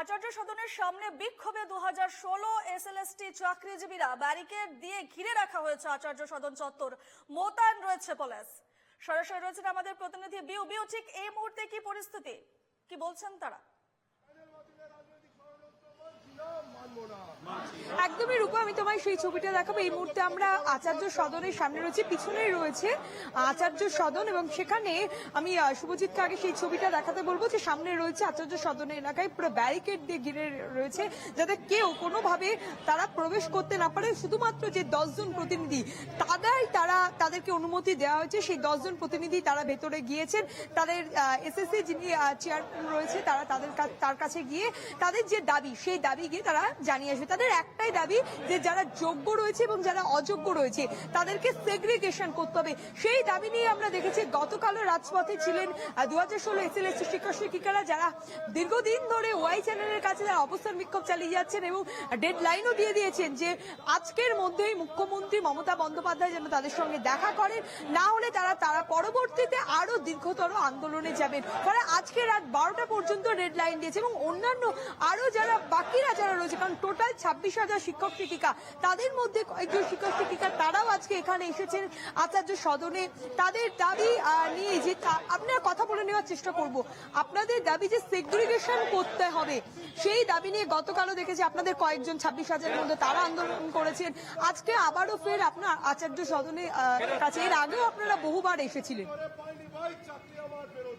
আচার্য সদনের সামনে বিক্ষোভে 2016 SLST চাকরিজীবীরা barricade দিয়ে ঘিরে রাখা হয়েছে আচার্য সদন চত্বর। মোতায়েন রয়েছে পুলিশ। সরাসরি রয়েছেন আমাদের প্রতিনিধি বিউ। ঠিক এই মুহূর্তে কি পরিস্থিতি, কি বলছেন তারা? একদমই রূপা, আমি তোমায় সেই ছবিটা দেখাবো। এই মুহূর্তে আমরা আচার্য সদনের সামনে রয়েছে, পিছনেই রয়েছে আচার্য সদন এবং সেখানে আমি শুভজিৎকে আগে সেই ছবিটা দেখাতে বলবো যে সামনে রয়েছে আচার্য সদনের এলাকায় পুরো ব্যারিকেড দিয়ে ঘিরে রয়েছে যাতে কেউ কোনোভাবে তারা প্রবেশ করতে না পারে। শুধুমাত্র যে 10 জন প্রতিনিধি তাদেরকে অনুমতি দেওয়া হয়েছে, সেই 10 জন প্রতিনিধি তারা ভেতরে গিয়েছেন। তাদের এসএসসি যিনি চেয়ারম্যান রয়েছে তার কাছে গিয়ে তাদের যে দাবি সেই দাবি গিয়ে তারা জানিয়ে আসবে। তাদের একটাই দাবি যে যারা যোগ্য রয়েছে এবং যারা অযোগ্য রয়েছে তাদেরকে সেগ্রিগেশন করতে হবে। সেই দাবি নিয়ে আমরা দেখেছি গতকালও রাজপথে ছিলেন 2016 এসএলএসটি শিক্ষক শিক্ষিকারা, যারা দীর্ঘদিন ধরে ওয়াই চ্যানেলের কাছে যারা অবস্থান বিক্ষোভ চালিয়ে যাচ্ছেন এবং ডেডলাইনও দিয়ে দিয়েছেন যে আজকের মধ্যেই মুখ্যমন্ত্রী মমতা বন্দ্যোপাধ্যায় যেন তাদের সঙ্গে দেখা করেন, না হলে তারা পরবর্তীতে আরো দীর্ঘতর আন্দোলনে যাবেন। ফলে আজকে রাত 12টা পর্যন্ত ডেডলাইন দিয়েছে এবং অন্যান্য আরো যারা বাকিরা যারা রয়েছে, কারণ টোটাল 26,000 শিক্ষক শিক্ষিকা, তাদের মধ্যে কয়েকজন শিক্ষক শিক্ষিকা তারাও আজকে এখানে এসেছেন আচার্য সদনে। তাদের দাবি নিয়ে যে আপনারা কথা বলে নেওয়ার চেষ্টা করব, আপনাদের দাবি যে সেগ্রিগেশন করতে হবে, সেই দাবি নিয়ে গতকালও দেখেছি আপনাদের কয়েকজন 26,000 মধ্যে তারা আন্দোলন করেছেন। আজকে আবারও ফের আপনার আচার্য সদনে কাছে, এর আগেও আপনারা বহুবার এসেছিলেন।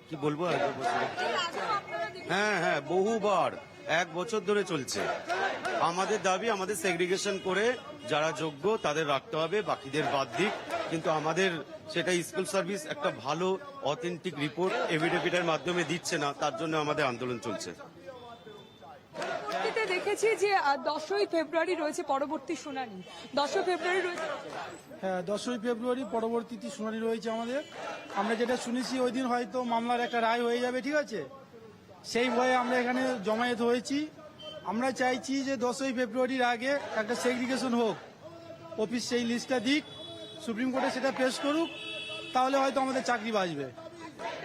কি বলবো, হ্যাঁ বহুবার, 1 বছর ধরে চলছে। আমাদের দাবি আমাদের সেগ্রিগেশন করে যারা যোগ্য তাদের রাখতে হবে, বাকিদের বাদ দিক। কিন্তু আমাদের সেটা স্কুল সার্ভিস একটা ভালো অথেন্টিক রিপোর্ট এভিডেভিটের মাধ্যমে দিচ্ছে না, তার জন্য আমাদের আন্দোলন চলছে। দেখেছি যে 10ই ফেব্রুয়ারি রয়েছে পরবর্তী শুনানি, 10 ফেব্রুয়ারি রয়েছে। হ্যাঁ, 10ই ফেব্রুয়ারি পরবর্তীতে শুনানি রয়েছে আমাদের। আমরা যেটা শুনেছি ওই দিন হয়তো মামলার একটা রায় হয়ে যাবে, ঠিক আছে, সেই ভয়ে আমরা এখানে জমায়েত হয়েছি। আমরা চাইছি যে 10ই ফেব্রুয়ারির আগে একটা সেগ্রিগেশন হোক, অফিস সেই লিস্টটা দিক, সুপ্রিম কোর্টে সেটা পেশ করুক, তাহলে হয়তো আমাদের চাকরি বাঁচবে।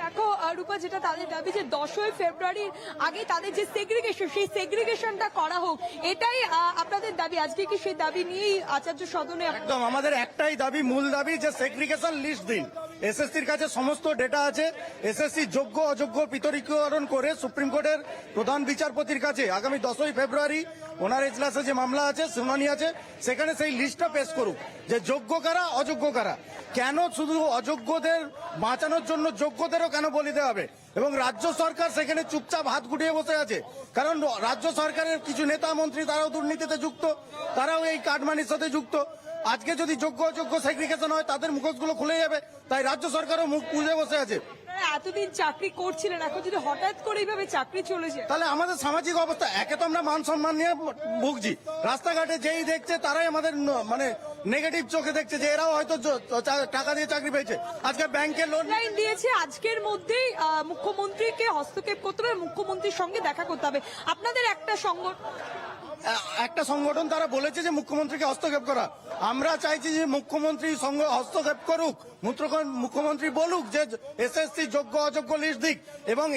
দেখো রূপা, যেটা তাদের দাবি যে 10ই ফেব্রুয়ারির আগে তাদের যে সেগ্রিগেশন, সেই সেগ্রিগেশনটা করা হোক, এটাই আপনাদের দাবি। আজকে কি সেই দাবি নিয়েই আচার্য সদনে? একদম আমাদের একটাই দাবি, মূল দাবি যে সেগ্রিগেশন লিস্ট দিন। এসএসসির কাছে সমস্ত ডেটা আছে, এসএসসি যোগ্য অযোগ্য পৃথকীকরণ করে সুপ্রিম কোর্টের প্রধান বিচারপতির কাছে আগামী 10ই ফেব্রুয়ারি ওনার এজলাসে যে মামলা আছে, শুনানি আছে, সেখানে সেই লিস্টটা পেশ করুক যে যোগ্য কারা অযোগ্য কারা। কেন শুধু অযোগ্যদের বাঁচানোর জন্য যোগ্যদেরও কেন বলি দেওয়া হবে? এবং রাজ্য সরকার সেখানে চুপচাপ হাত গুটিয়ে বসে আছে, কারণ রাজ্য সরকারের কিছু নেতা মন্ত্রী তারাও দুর্নীতিতে যুক্ত, তারাও এই কাটমানির সাথে যুক্ত। আজকে যদি যোগ্য অযোগ্য সেগ্রিগেশন হয় তাদের মুখোশগুলো খুলে যাবে, তাই রাজ্য সরকারও মুখ পুজে বসে আছে। এতদিন চাকরি করছিলেন, এখন যদি হঠাৎ করে এইভাবে চাকরি চলে যায়, তাহলে আমাদের সামাজিক অবস্থা, একে তো আমরা মান সম্মান নিয়ে ভুগছি, রাস্তাঘাটে যেই দেখছে তারাই আমাদের মানে নেগেটিভ চোখে দেখছে যে এরাও হয়তো টাকা দিয়ে চাকরি পেয়েছে। আজকে ব্যাংকে লোন দিয়েছে, আজকের মধ্যেই মুখ্যমন্ত্রীকে হস্তক্ষেপ করতে হবে, মুখ্যমন্ত্রীর সঙ্গে দেখা করতে হবে। আপনাদের একটা সংগঠন তারা বলেছে যে মুখ্যমন্ত্রীকে হস্তক্ষেপ করা। আমরা চাইছি যে মুখ্যমন্ত্রী হস্তক্ষেপ করুক, মুখ্যমন্ত্রী বলুক যে এসএসসি যোগ্য অযোগ্য লিস্ট দিক, এবং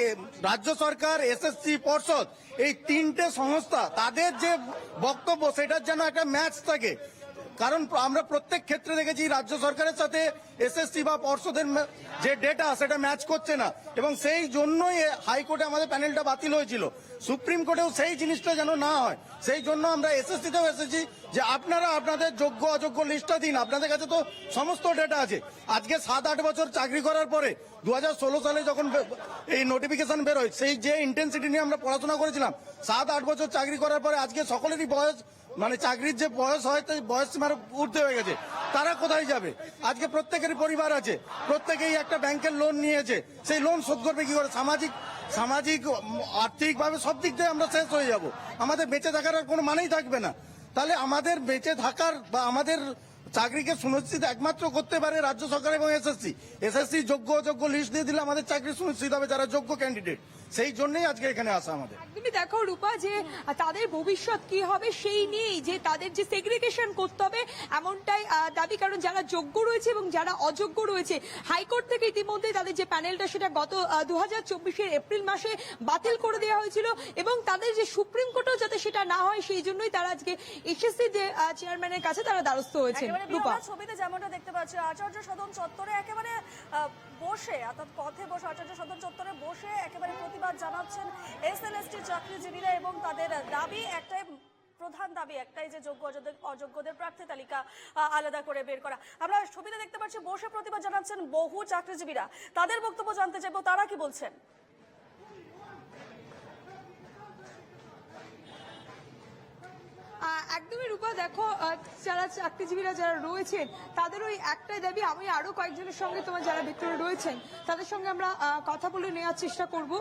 রাজ্য সরকার, এসএসসি পর্ষদ, এই 3টে সংস্থা তাদের যে বক্তব্য সেটার যেন একটা ম্যাচ থাকে। কারণ আমরা প্রত্যেক ক্ষেত্রে দেখেছি রাজ্য সরকারের সাথে এসএসসি বা পর্ষদের যে ডেটা সেটা ম্যাচ করছে না, এবং সেই জন্যই হাইকোর্টে আমাদের প্যানেলটা বাতিল হয়েছিল। সুপ্রিম কোর্টেও সেই জিনিসটা যেন না হয়, সেই জন্য আমরা এসএসসিতেও এসেছি যে আপনারা আপনাদের যোগ্য অযোগ্য লিস্টটা দিন, আপনাদের কাছে তো সমস্ত ডেটা আছে। আজকে 7-8 বছর চাকরি করার পরে 2016 সালে যখন এই নোটিফিকেশন বেরোয়, সেই যে ইন্টেন্সিটি নিয়ে আমরা পড়াশোনা করেছিলাম, 7-8 বছর চাকরি করার পরে আজকে সকলেরই বয়স, মানে চাকরির যে বয়স হয় বয়স সীমার ঊর্ধ্বে হয়ে গেছে, তারা কোথায় যাবে? আজকে প্রত্যেকেরই পরিবার আছে, প্রত্যেকেই একটা ব্যাংকের লোন নিয়েছে, সেই লোন শোধ করবে কি করে? সামাজিক আর্থিকভাবে সব দিক দিয়ে আমরা শেষ হয়ে যাব, আমাদের বেঁচে থাকার আর কোনো মানেই থাকবে না। তাহলে আমাদের বেঁচে থাকার বা আমাদের চাকরিকে সুনিশ্চিত একমাত্র করতে পারে রাজ্য সরকার এবং এসএসসি। যোগ্য অযোগ্য লিস্ট দিয়ে দিলে আমাদের চাকরি সুনিশ্চিত হবে, যারা যোগ্য ক্যান্ডিডেট। সেই জন্যই আজকে এখানে আসা আমাদের। একদমই দেখো রূপা যে তাদের ভবিষ্যৎ কি হবে সেই নিয়েই যে তাদের যে সেগ্রিগেশন করতে হবে এমনটাই দাবি, কারণ যারা যোগ্য রয়েছে এবং যারা অযোগ্য রয়েছে হাইকোর্ট থেকে ইতিমধ্যে তাদের যে প্যানেলটা সেটা গত 2024 এপ্রিল মাসে বাতিল করে দেওয়া হয়েছিল এবং তাদের যে সুপ্রিম কোর্টও যাতে সেটা না হয় সেই জন্যই তারা আজকে এসএসসি যে চেয়ারম্যানের কাছে তারা দ্বারস্থ হয়েছে। একেবারে রূপা, আমরা ছবিতে যেমনটা দেখতে পাচ্ছি আচার্য সদন চত্বরে একেবারে বসে, অর্থাৎ পথে বসে আচার্য সদন চত্বরে বসে একেবারে প্রতিবাদ জানাচ্ছেন এসএলএসটি চাকরিজীবীরা এবং তাদের দাবি একটাই, প্রধান দাবি একটাই যে যোগ্য অযোগ্যদের প্রার্থী তালিকা আলাদা করে বের করা। আমরা ছবিতে দেখতে পাচ্ছি বসে প্রতিবাদ জানাচ্ছেন বহু চাকরিজীবীরা, তাদের বক্তব্য জানতে চাইবো তারা কি বলছেন। একদমই রূপা দেখো যারা চাকরিজীবীরা যারা রয়েছেন তাদের ওই একটাই দাবি। আমি আরো কয়েকজনের সঙ্গে তোমার যারা ভিতরে রয়েছেন তাদের সঙ্গে আমরা কথা বলে নেওয়ার চেষ্টা করব।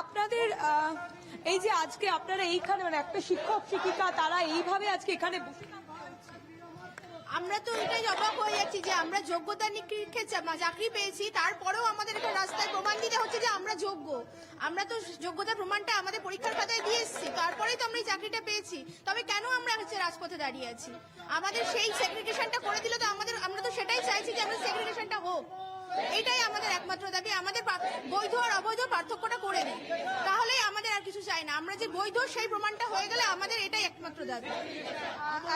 আপনাদের এই যে আজকে আপনারা এইখানে মানে একটা শিক্ষক শিক্ষিকা তারা এইভাবে আজকে এখানে বসে, আমরা তো এটাই অবাক হয়ে যাচ্ছি যে আমরা যোগ্যতা নিরীক্ষে চাকরি পেয়েছি, তারপরেও আমাদের একটা রাস্তায় প্রমাণ দিতে হচ্ছে যে আমরা যোগ্য। আমরা তো যোগ্যতার প্রমাণটা আমাদের পরীক্ষার খাতায় দিয়ে এসেছি, তারপরেই তো আমরা এই চাকরিটা পেয়েছি। তবে কেন আমরা হচ্ছে রাজপথে দাঁড়িয়ে আছি? আমাদের সেই সেগ্রিগেশনটা করে দিলে তো আমরা তো সেটাই চাইছি যে আমাদের সেগ্রিগেশনটা হোক। এটাই আমাদের একমাত্র দাবি, আমাদের বৈধ আর অবৈধ পার্থক্যটা করে দিই, তাহলেই আমাদের আর কিছু চাই না। আমরা যে বৈধ সেই প্রমাণটা হয়ে গেলে আমাদের এটাই একমাত্র দাবি।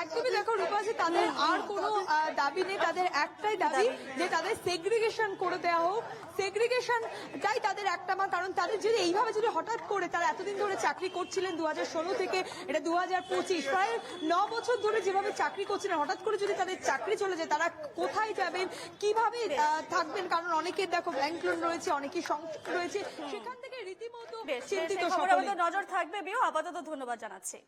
একদমই দেখো রূপা যে তাদের আর কোনো দাবি নেই, তাদের একটাই দাবি যে তাদের সেগ্রিগেশন করে দেওয়া হোক। সেগ্রিগেশনটাই তাদের একটা কারণ তাদের যদি এইভাবে যদি হঠাৎ করে তারা এতদিন ধরে চাকরি করছিলেন 2016 থেকে এটা 2025 প্রায় 9 বছর ধরে যেভাবে চাকরি করছিলেন, হঠাৎ করে যদি তাদের চাকরি চলে যায় তারা কোথায় যাবেন, কিভাবে থাকবেন? কারণ অনেকের দেখো ব্যাংক লোন রয়েছে, অনেকের সংসার রয়েছে, সেখান থেকে রীতিমতো চিন্তিত। খবরে আমাদের নজর থাকবে। বিও আপাতত ধন্যবাদ জানাচ্ছি।